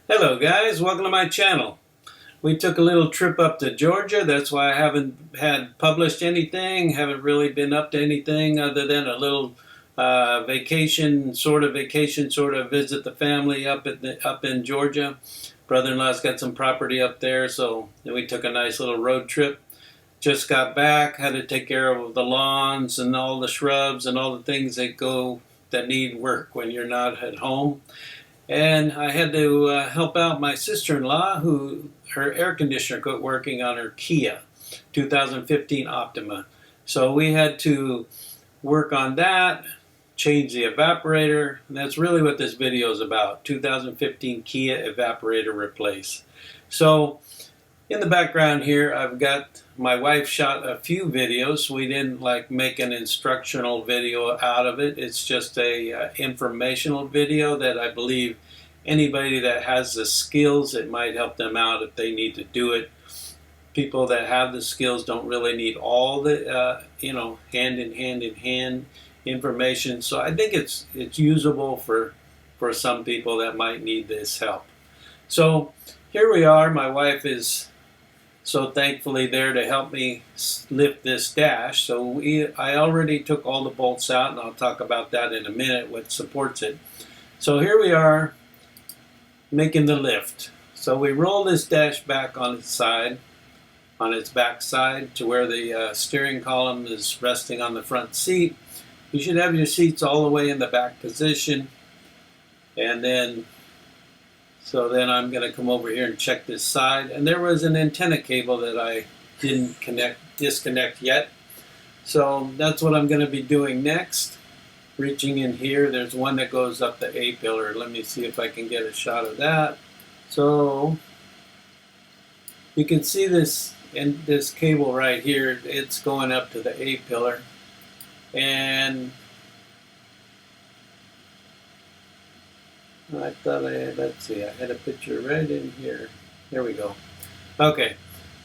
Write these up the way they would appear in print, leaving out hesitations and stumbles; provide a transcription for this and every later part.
Hello guys, welcome to my channel. We took a little trip up to Georgia. That's why I haven't had published anything, haven't really been up to anything other than a little vacation, sort of visit the family up in Georgia. Brother-in-law's got some property up there, so we took a nice little road trip. Just got back, had to take care of the lawns and all the shrubs and all the things that need work when you're not at home. And I had to help out my sister-in-law, who her air conditioner quit working on her Kia 2015 Optima. So we had to work on that, change the evaporator, and that's really what this video is about. 2015 Kia evaporator replace. So in the background here, I've got my wife shot a few videos. We didn't make an instructional video out of it. It's just a informational video that I believe anybody that has the skills, it might help them out if they need to do it. People that have the skills don't really need all the hand in hand information. So I think it's usable for some people that might need this help. So here we are. My wife is so thankfully there to help me lift this dash. So I already took all the bolts out, and I'll talk about that in a minute, what supports it. So here we are making the lift. So we roll this dash back on its back side to where the steering column is resting on the front seat. You should have your seats all the way in the back position, and then I'm going to come over here and check this side. And there was an antenna cable that I didn't disconnect yet. So that's what I'm going to be doing next. Reaching in here, there's one that goes up the A-pillar. Let me see if I can get a shot of that. So you can see this cable right here. It's going up to the A-pillar. And I thought let's see, I had a picture right in here. There we go. Okay,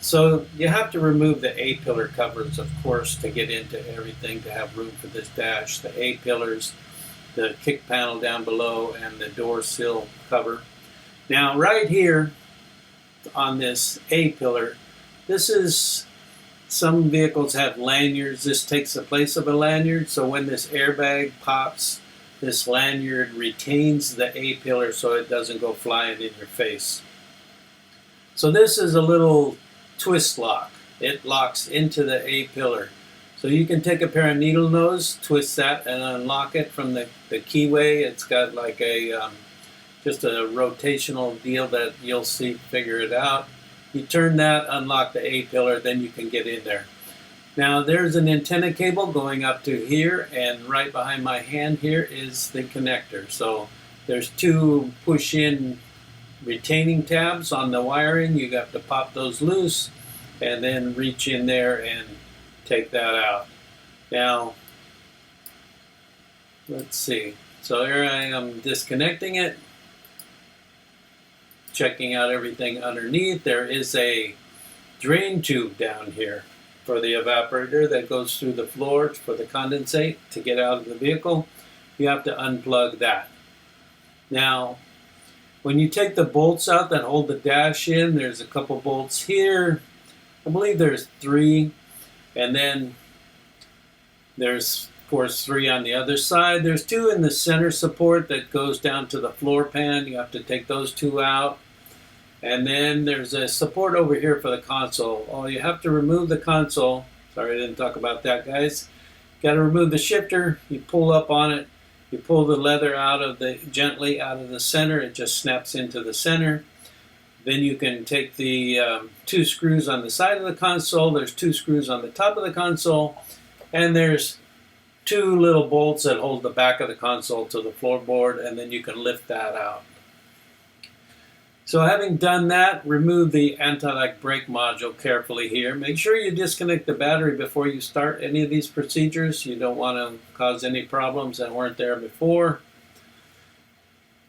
so you have to remove the A-pillar covers, of course, to get into everything, to have room for this dash. The A-pillars, the kick panel down below, and the door sill cover. Now, right here on this A-pillar, some vehicles have lanyards. This takes the place of a lanyard, so when this airbag pops, this lanyard retains the A-pillar so it doesn't go flying in your face. So this is a little twist lock. It locks into the A-pillar. So you can take a pair of needle nose, twist that, and unlock it from the keyway. It's got like just a rotational deal that you'll figure it out. You turn that, unlock the A-pillar, then you can get in there. Now there's an antenna cable going up to here, and right behind my hand here is the connector. So there's two push-in retaining tabs on the wiring. You have to pop those loose and then reach in there and take that out. Now, let's see. So here I am disconnecting it, checking out everything underneath. There is a drain tube down here for the evaporator that goes through the floor for the condensate to get out of the vehicle. You have to unplug that. Now, when you take the bolts out that hold the dash in, there's a couple bolts here. I believe there's 3. And then there's, of course, 3 on the other side. There's 2 in the center support that goes down to the floor pan. You have to take those 2 out. And then there's a support over here for the console. Oh, you have to remove the console. Sorry, I didn't talk about that, guys. Got to remove the shifter. You pull up on it. You pull the leather gently out of the center. It just snaps into the center. Then you can take the 2 screws on the side of the console. There's 2 screws on the top of the console. And there's 2 little bolts that hold the back of the console to the floorboard. And then you can lift that out. So having done that, remove the anti-lock brake module carefully here. Make sure you disconnect the battery before you start any of these procedures. You don't want to cause any problems that weren't there before.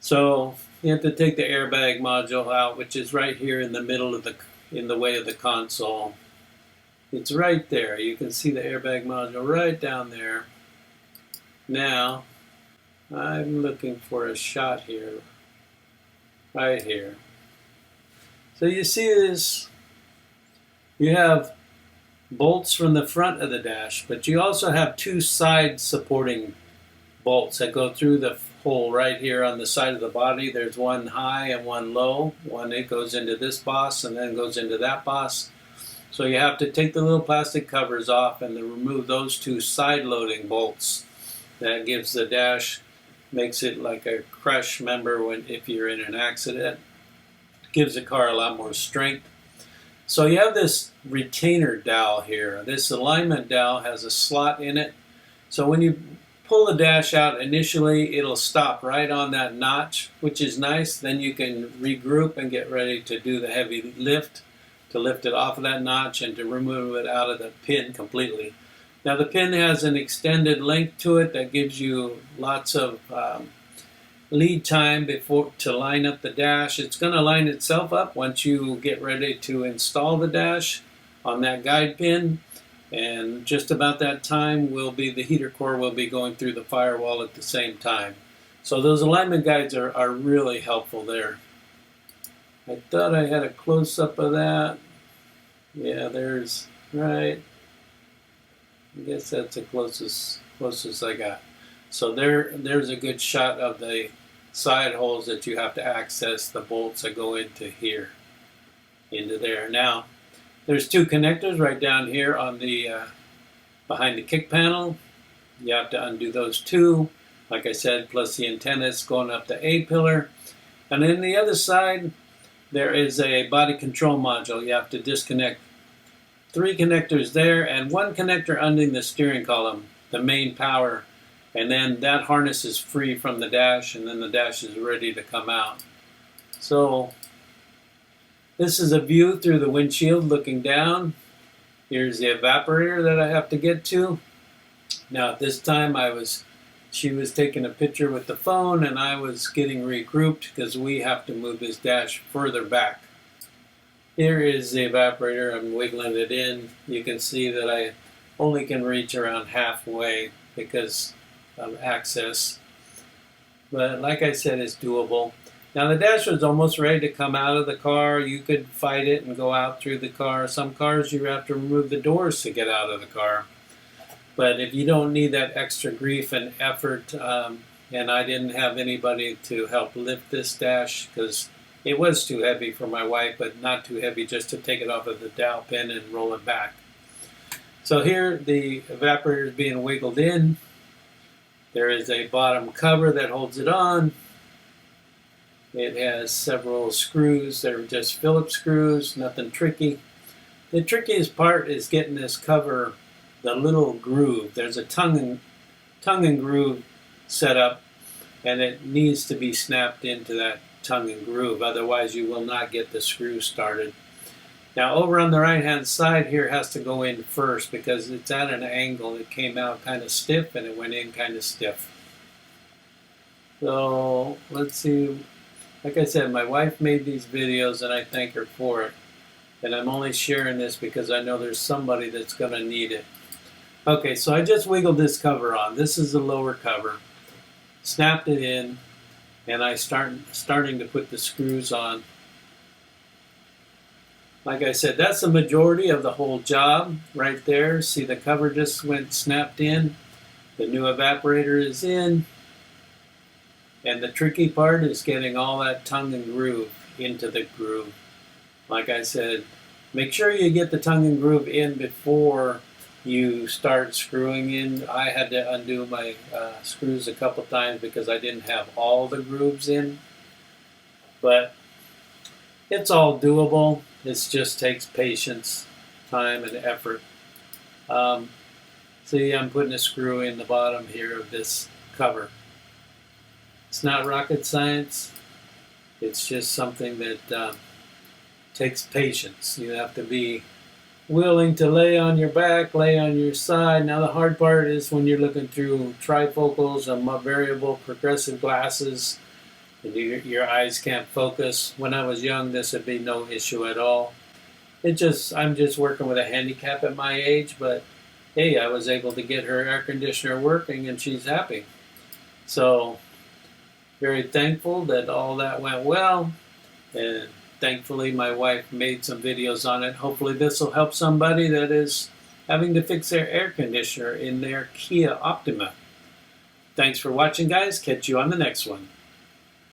So you have to take the airbag module out, which is right here in the middle of in the way of the console. It's right there. You can see the airbag module right down there. Now, I'm looking for a shot here. right here. So you see this, you have bolts from the front of the dash, but you also have two side supporting bolts that go through the hole right here on the side of the body. There's one high and one low. One that goes into this boss and then goes into that boss. So you have to take the little plastic covers off and then remove those two side loading bolts. That gives the dash, makes it like a crush member if you're in an accident. Gives the car a lot more strength. So you have this retainer dowel here. This alignment dowel has a slot in it. So when you pull the dash out initially, it'll stop right on that notch, which is nice. Then you can regroup and get ready to do the heavy lift, to lift it off of that notch and to remove it out of the pin completely. Now the pin has an extended length to it that gives you lots of lead time before to line up the dash. It's going to line itself up once you get ready to install the dash on that guide pin, and just about that time the heater core will be going through the firewall at the same time. So those alignment guides are really helpful there. I thought I had a close-up of that. Yeah, there's right. I guess that's the closest I got. So there's a good shot of the side holes that you have to access the bolts that go into here, into there. Now, there's two connectors right down here on the behind the kick panel. You have to undo those two, like I said, plus the antennas going up the A pillar. And then the other side, there is a body control module. You have to disconnect 3 connectors there and 1 connector under the steering column, the main power. And then that harness is free from the dash, and then the dash is ready to come out. So this is a view through the windshield looking down. Here's the evaporator that I have to get to. Now at this time she was taking a picture with the phone and I was getting regrouped because we have to move this dash further back. Here is the evaporator. I'm wiggling it in. You can see that I only can reach around halfway because of access. But like I said, it's doable. Now the dash was almost ready to come out of the car. You could fight it and go out through the car. Some cars you have to remove the doors to get out of the car. But if you don't need that extra grief and effort, and I didn't have anybody to help lift this dash because it was too heavy for my wife, but not too heavy just to take it off of the dowel pin and roll it back. So here the evaporator is being wiggled in. There is a bottom cover that holds it on. It has several screws. They're just Phillips screws, nothing tricky. The trickiest part is getting this cover, the little groove. There's a tongue and groove set up, and it needs to be snapped into that tongue and groove. Otherwise, you will not get the screw started. Now, over on the right-hand side here has to go in first because it's at an angle. It came out kind of stiff, and it went in kind of stiff. So, let's see. Like I said, my wife made these videos, and I thank her for it. And I'm only sharing this because I know there's somebody that's going to need it. Okay, so I just wiggled this cover on. This is the lower cover. Snapped it in, and I starting to put the screws on. Like I said, that's the majority of the whole job right there. See, the cover just went snapped in. The new evaporator is in. And the tricky part is getting all that tongue and groove into the groove. Like I said, make sure you get the tongue and groove in before you start screwing in. I had to undo my screws a couple times because I didn't have all the grooves in. But it's all doable. It just takes patience, time, and effort. See, I'm putting a screw in the bottom here of this cover. It's not rocket science. It's just something that takes patience. You have to be willing to lay on your back, lay on your side. Now the hard part is when you're looking through trifocals or variable progressive glasses, and your eyes can't focus. When I was young, this would be no issue at all. I'm just working with a handicap at my age, but hey, I was able to get her air conditioner working and she's happy. So very thankful that all that went well, and thankfully my wife made some videos on it. Hopefully this will help somebody that is having to fix their air conditioner in their Kia Optima. Thanks for watching, guys. Catch you on the next one.